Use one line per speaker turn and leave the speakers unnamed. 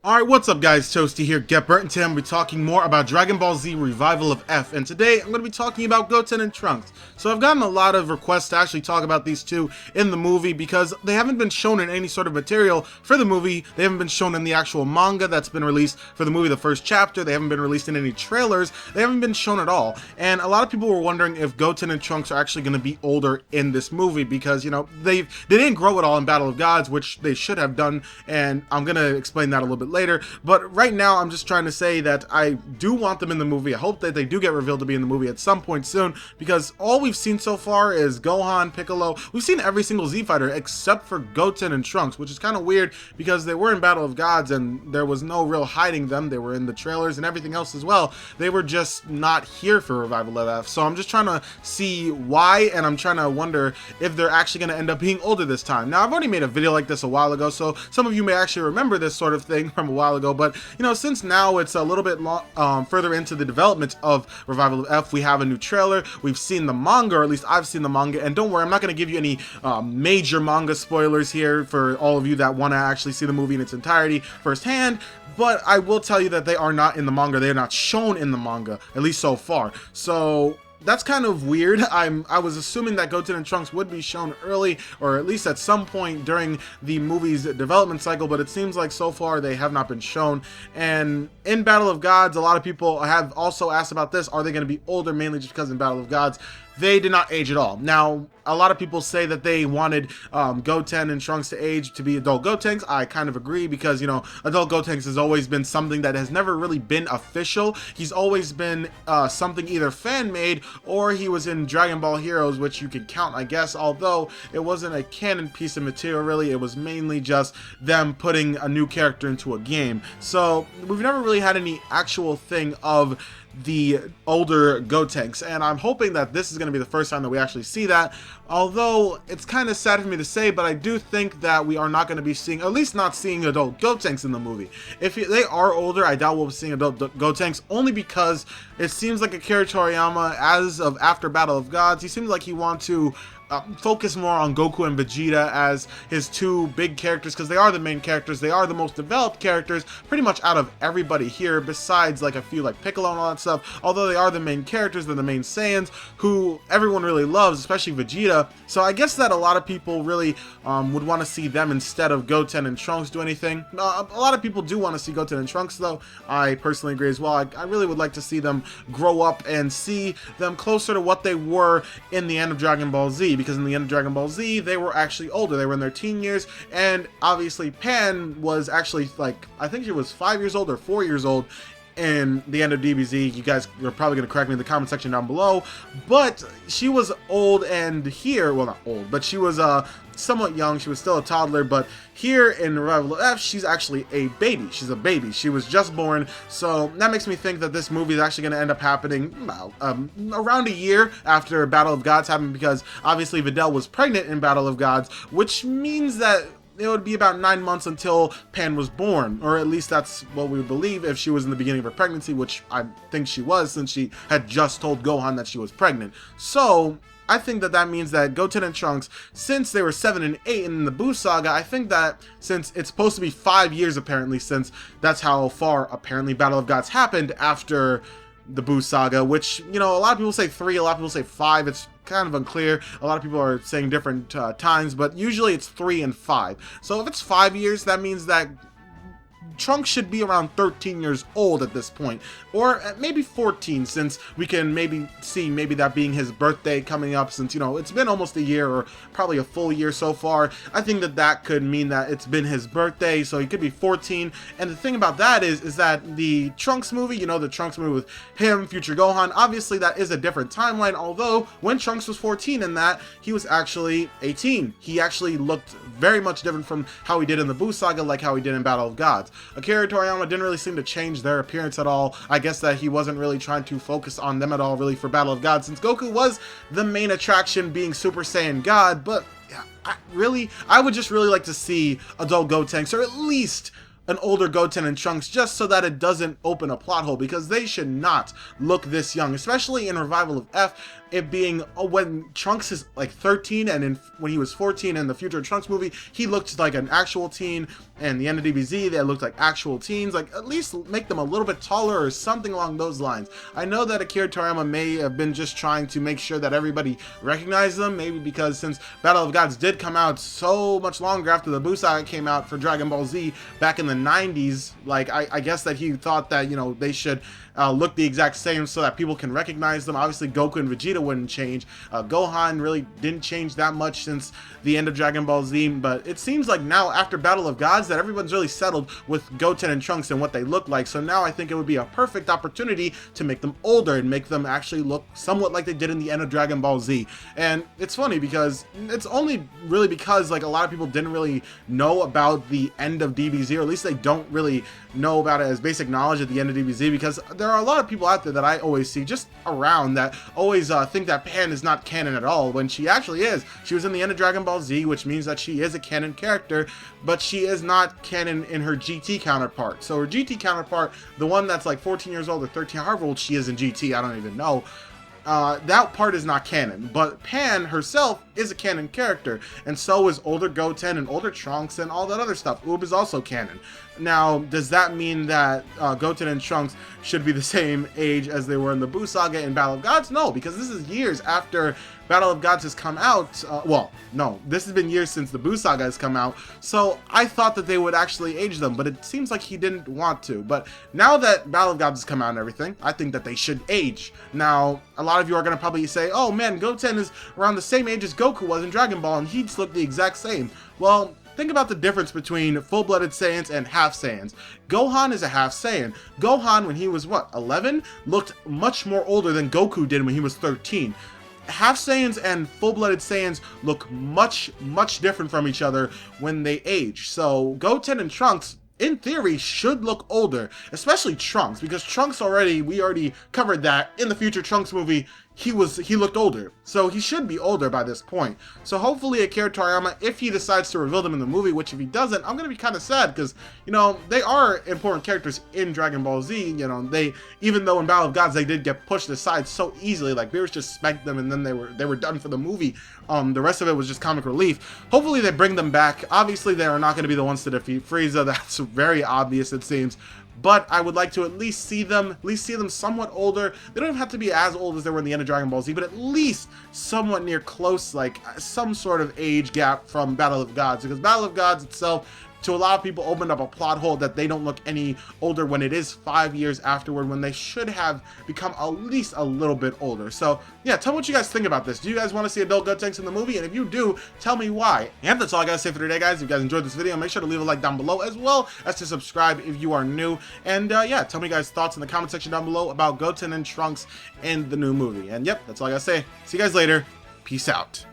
Alright, what's up guys, Toasty here, Get Burnt, and today I'm going to be talking more about Dragon Ball Z Revival of F, and today I'm going to be talking about Goten and Trunks. So I've gotten a lot of requests to actually talk about these two in the movie because they haven't been shown in any sort of material for the movie. They haven't been shown in the actual manga that's been released for the movie, the first chapter. They haven't been released in any trailers. They haven't been shown at all. And a lot of people were wondering if Goten and Trunks are actually going to be older in this movie because, you know, they didn't grow at all in Battle of Gods, which they should have done, and I'm going to explain that a little bit later. But right now, I'm just trying to say that I do want them in the movie. I hope that they do get revealed to be in the movie at some point soon, because all we've seen so far is Gohan, Piccolo. We've seen every single Z fighter except for Goten and Trunks, which is kind of weird because they were in Battle of Gods and there was no real hiding them. They were in the trailers and everything else as well. They were just not here for Revival of F. So I'm just trying to see why, and I'm trying to wonder if they're actually going to end up being older this time. Now, I've already made a video like this a while ago, so some of you may actually remember this sort of thing from a while ago. But, you know, since now it's a little bit further into the development of Revival of F, we have a new trailer. We've seen the manga, or at least I've seen the manga. And don't worry, I'm not going to give you any major manga spoilers here for all of you that want to actually see the movie in its entirety firsthand. But I will tell you that they are not in the manga. They are not shown in the manga, at least so far. So that's kind of weird. I was assuming that Goten and Trunks would be shown early, or at least at some point during the movie's development cycle, but it seems like so far they have not been shown. And in Battle of Gods, a lot of people have also asked about this. Are they going to be older, mainly just because in Battle of Gods they did not age at all? Now, a lot of people say that they wanted Goten and Trunks to age to be Adult Gotenks. I kind of agree because, you know, Adult Gotenks has always been something that has never really been official. He's always been something either fan-made or he was in Dragon Ball Heroes, which you can count, I guess, although it wasn't a canon piece of material, really. It was mainly just them putting a new character into a game. So we've never really had any actual thing of the older Gotenks, and I'm hoping that this is going to be the first time that we actually see that, although it's kind of sad for me to say, but I do think that we are not going to be seeing, at least not seeing Adult Gotenks in the movie. If they are older, I doubt we'll be seeing Adult Gotenks, only because it seems like Akira Toriyama, as of after Battle of Gods, he seems like he wants to focus more on Goku and Vegeta as his two big characters, because they are the main characters. They are the most developed characters pretty much out of everybody here, besides like a few like Piccolo and all that stuff. Although they are the main characters, they're the main Saiyans who everyone really loves, especially Vegeta. So I guess that a lot of people really would want to see them instead of Goten and Trunks do anything. A lot of people do want to see Goten and Trunks, though. I personally agree as well. I really would like to see them grow up and see them closer to what they were in the end of Dragon Ball Z, because in the end of Dragon Ball Z, they were actually older. They were in their teen years, and obviously Pan was actually, like, I think she was 5 years old or 4 years old in the end of DBZ. You guys are probably going to correct me in the comment section down below, but she was old, and here, well, not old, but she was somewhat young. She was still a toddler, but here in Revival of F, she's actually a baby. She's a baby. She was just born, so that makes me think that this movie is actually going to end up happening around a year after Battle of Gods happened, because obviously Videl was pregnant in Battle of Gods, which means that it would be about 9 months until Pan was born, or at least that's what we would believe if she was in the beginning of her pregnancy, which I think she was, since she had just told Gohan that she was pregnant. So I think that that means that Goten and Trunks, since they were 7 and 8 in the Buu Saga, I think that since it's supposed to be 5 years apparently, since that's how far apparently Battle of Gods happened after the Buu Saga, which, you know, a lot of people say 3, a lot of people say 5, it's kind of unclear. A lot of people are saying different times, but usually it's 3 and 5. So if it's 5 years, that means that Trunks should be around 13 years old at this point, or maybe 14, since we can maybe see maybe that being his birthday coming up, since, you know, it's been almost a year, or probably a full year so far. I think that that could mean that it's been his birthday, so he could be 14. And the thing about that is that the Trunks movie, you know, the Trunks movie with him, future Gohan, obviously that is a different timeline, although when Trunks was 14 in that, he was actually 18. He actually looked very much different from how he did in the Buu Saga, like how he did in Battle of Gods. Akira Toriyama didn't really seem to change their appearance at all. I guess that he wasn't really trying to focus on them at all, really, for Battle of Gods, since Goku was the main attraction, being Super Saiyan God. But yeah, I would just really like to see Adult Gotenks, or at least an older Goten and Trunks just so that it doesn't open a plot hole, because they should not look this young, especially in Revival of F, it being when Trunks is like 13 and when he was 14 in the Future Trunks movie, he looked like an actual teen, and the end of DBZ, they looked like actual teens. Like, at least make them a little bit taller or something along those lines. I know that Akira Toriyama may have been just trying to make sure that everybody recognized them, maybe because since Battle of Gods did come out so much longer after the Buu Saga came out for Dragon Ball Z back in the 90s, like, I guess that he thought that, you know, they should look the exact same so that people can recognize them. Obviously, Goku and Vegeta wouldn't change. Gohan really didn't change that much since the end of Dragon Ball Z, but it seems like now, after Battle of Gods, that everyone's really settled with Goten and Trunks and what they look like. So now I think it would be a perfect opportunity to make them older and make them actually look somewhat like they did in the end of Dragon Ball Z. And it's funny because it's only really because, like, a lot of people didn't really know about the end of DBZ, or at least they don't really know about it as basic knowledge at the end of DBZ, because there are a lot of people out there that I always see just around that always think that Pan is not canon at all, when she actually is. She was in the end of Dragon Ball Z, which means that she is a canon character, but she is not canon in her GT counterpart. So her GT counterpart, the one that's like 14 years old or 13, however old she is in GT, I don't even know, that part is not canon, but Pan herself is a canon character, and so is older Goten and older Trunks and all that other stuff. Oob is also canon. Now, does that mean that Goten and Trunks should be the same age as they were in the Buu Saga and Battle of Gods? No, because this is years after Battle of Gods has come out. Well, no, this has been years since the Buu Saga has come out, so I thought that they would actually age them, but it seems like he didn't want to. But now that Battle of Gods has come out and everything, I think that they should age. Now, a lot of you are going to probably say, oh man, Goten is around the same age as Goku was in Dragon Ball, and he'd look the exact same. Well, think about the difference between full-blooded Saiyans and half Saiyans. Gohan is a half Saiyan. Gohan, when he was, what, 11, looked much more older than Goku did when he was 13. Half Saiyans and full-blooded Saiyans look much, much different from each other when they age. So Goten and Trunks, in theory, should look older, especially Trunks, because Trunks we already covered that in the Future Trunks movie. He looked older, so he should be older by this point. So hopefully Akira Toriyama, if he decides to reveal them in the movie, which if he doesn't, I'm gonna be kind of sad, because, you know, they are important characters in Dragon Ball Z. You know, even though in Battle of Gods they did get pushed aside so easily, like Beerus just spanked them and then they were done for the movie. The rest of it was just comic relief. Hopefully they bring them back. Obviously they are not going to be the ones to defeat Frieza. That's very obvious, it seems. But I would like to at least see them somewhat older. They don't have to be as old as they were in the end of Dragon Ball Z, but at least somewhat near close, like some sort of age gap from Battle of Gods, because Battle of Gods itself, to a lot of people, opened up a plot hole that they don't look any older when it is 5 years afterward, when they should have become at least a little bit older. So yeah, tell me what you guys think about this. Do you guys want to see Adult Gotenks in the movie? And if you do, tell me why. And that's all I gotta say for today, guys. If you guys enjoyed this video, make sure to leave a like down below, as well as to subscribe if you are new. And yeah, tell me guys' thoughts in the comment section down below about Goten and Trunks in the new movie. And yep, that's all I gotta say. See you guys later. Peace out.